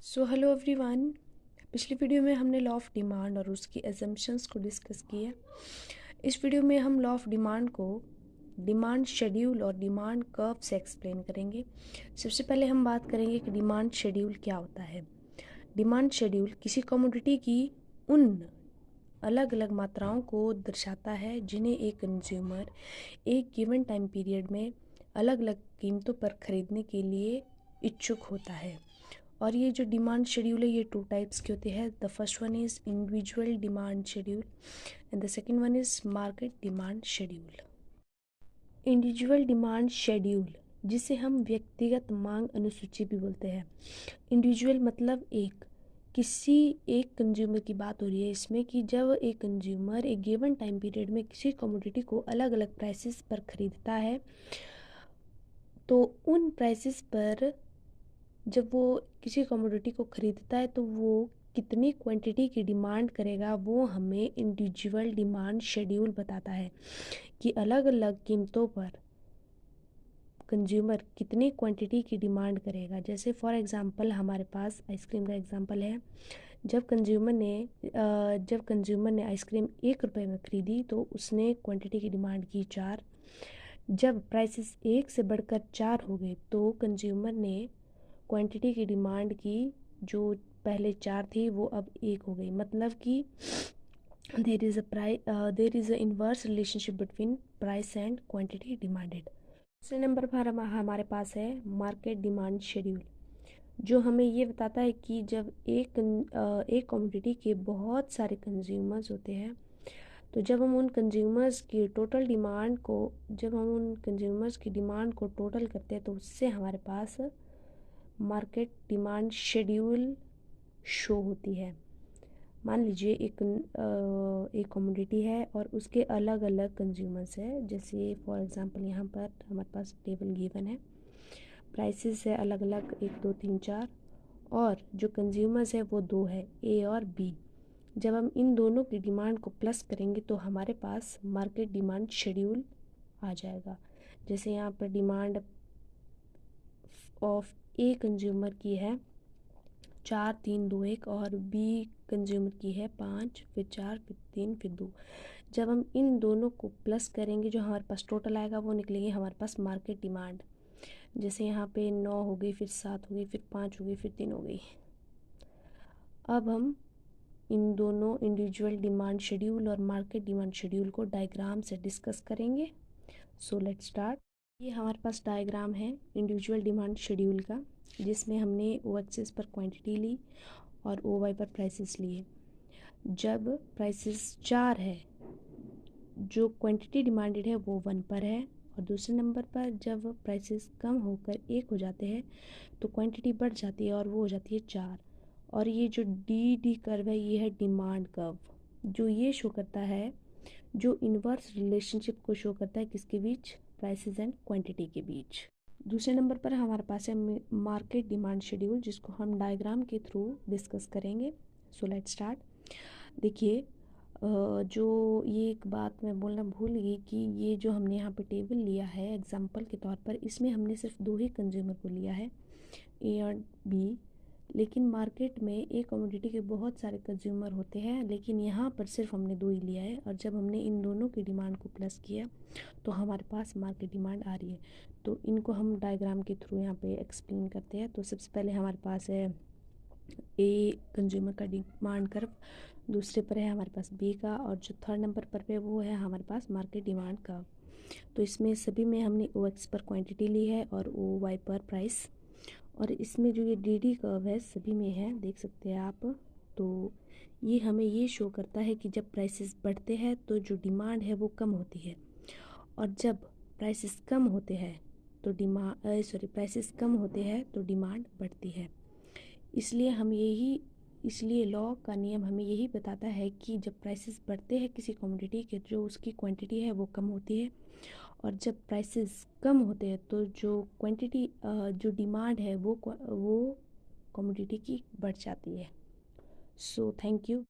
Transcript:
Hello everyone. पिछली video में हमने लॉ ऑफ डिमांड और उसकी एजम्पशंस को डिस्कस किया। इस वीडियो में हम लॉ ऑफ डिमांड को डिमांड शेड्यूल और डिमांड कर्व से एक्सप्लेन करेंगे। सबसे पहले हम बात करेंगे कि डिमांड शेड्यूल क्या होता है। डिमांड शेड्यूल किसी कमोडिटी की उन अलग अलग मात्राओं को दर्शाता है जिन्हें एक कंज्यूमर एक गिवन टाइम पीरियड में अलग अलग कीमतों पर खरीदने के लिए इच्छुक होता है। और ये जो डिमांड शेड्यूल है ये टू टाइप्स के होते हैं। The first one is individual demand schedule and the second one is market demand schedule. Individual demand schedule जिसे हम व्यक्तिगत मांग अनुसूची भी बोलते हैं। इंडिविजुअल मतलब किसी एक कंज्यूमर की बात हो रही है इसमें कि जब एक कंज्यूमर एक गिवन टाइम पीरियड में किसी कमोडिटी को अलग अलग प्राइसेस पर खरीदता है तो उन प्राइसेस पर जब वो किसी कमोडिटी को खरीदता है तो वो कितनी क्वांटिटी की डिमांड करेगा वो हमें इंडिविजुअल डिमांड शेड्यूल बताता है कि अलग अलग कीमतों पर कंज्यूमर कितनी क्वांटिटी की डिमांड करेगा। जैसे फॉर एग्जांपल हमारे पास आइसक्रीम का एग्जांपल है। जब कंज्यूमर ने आइसक्रीम 1 रुपये में खरीदी तो उसने क्वांटिटी की डिमांड की 4। जब प्राइसेस 1 से बढ़कर 4 हो गए तो कंज्यूमर ने क्वांटिटी की डिमांड की जो पहले 4 थी वो अब 1 हो गई। मतलब कि there is a inverse relationship between price and quantity demanded. दूसरे नंबर पर हमारे पास है मार्केट डिमांड शेड्यूल जो हमें ये बताता है कि जब एक कमोडिटी के बहुत सारे कंज्यूमर्स होते हैं तो जब हम उन कंज्यूमर्स की डिमांड को टोटल करते हैं तो उससे हमारे पास मार्केट डिमांड शेड्यूल शो होती है। मान लीजिए एक कमोडिटी है और उसके अलग अलग कंज्यूमर्स है। जैसे फॉर एग्जांपल यहाँ पर हमारे पास टेबल गिवन है, प्राइसेस है अलग अलग 1 2 3 4 और जो कंज्यूमर्स है वो 2 है, ए और बी। जब हम इन दोनों की डिमांड को प्लस करेंगे तो हमारे पास मार्केट डिमांड शेड्यूल आ जाएगा। जैसे यहाँ पर डिमांड ऑफ ए कंज्यूमर की है 4 3 2 1 और बी कंज्यूमर की है 5 फिर 4 फिर 3 फिर 2। जब हम इन दोनों को प्लस करेंगे जो हमारे पास टोटल आएगा वो निकलेगी हमारे पास मार्केट डिमांड। जैसे यहाँ पे 9 हो गई, फिर 7 हो गई, फिर 5 हो गई, फिर 3 हो गई। अब हम इन दोनों इंडिविजुअल डिमांड शेड्यूल और मार्केट डिमांड शेड्यूल को डायग्राम से डिस्कस करेंगे। So let's start. ये हमारे पास डायग्राम है इंडिविजुअल डिमांड शेड्यूल का जिसमें हमने ओ एक्सिस पर क्वांटिटी ली और ओ वाई पर प्राइसेस लिए। जब प्राइसेस 4 है जो क्वांटिटी डिमांडेड है वो 1 पर है और दूसरे नंबर पर जब प्राइसेस कम होकर 1 हो जाते हैं तो क्वांटिटी बढ़ जाती है और वो हो जाती है 4। और ये जो डी कर्व है ये है डिमांड कर्व जो ये शो करता है, जो इन्वर्स रिलेशनशिप को शो करता है किसके बीच, प्राइसेस एंड क्वांटिटी के बीच। दूसरे नंबर पर हमारे पास है मार्केट डिमांड शेड्यूल जिसको हम डायग्राम के थ्रू डिस्कस करेंगे। So let's start. देखिए जो ये एक बात मैं बोलना भूल गई कि ये जो हमने यहाँ पे टेबल लिया है एग्जांपल के तौर पर, इसमें हमने सिर्फ 2 ही कंज्यूमर को लिया है, ए और बी। लेकिन मार्केट में एक कमोडिटी के बहुत सारे कंज्यूमर होते हैं लेकिन यहाँ पर सिर्फ हमने 2 ही लिया है। और जब हमने इन दोनों की डिमांड को प्लस किया तो हमारे पास मार्केट डिमांड आ रही है। तो इनको हम डायग्राम के थ्रू यहाँ पे एक्सप्लेन करते हैं। तो सबसे पहले हमारे पास है ए कंज्यूमर का डिमांड कर्व, दूसरे पर है हमारे पास बी का और जो थर्ड नंबर पर है वो है हमारे पास मार्केट डिमांड कर्व। तो इसमें सभी में हमने ओ एक्स पर क्वांटिटी ली है और ओ वाई पर प्राइस। और इसमें जो ये डी डी कर्व है सभी में है, देख सकते हैं आप। तो ये हमें ये शो करता है कि जब प्राइसेस बढ़ते हैं तो जो डिमांड है वो कम होती है और जब प्राइसेस कम होते हैं तो प्राइसेस कम होते हैं तो डिमांड बढ़ती है। इसलिए लॉ का नियम हमें यही बताता है कि जब प्राइसेस बढ़ते हैं किसी कमोडिटी के जो उसकी क्वांटिटी है वो कम होती है और जब प्राइसेस कम होते हैं तो जो डिमांड है वो कमोडिटी की बढ़ जाती है। So thank you.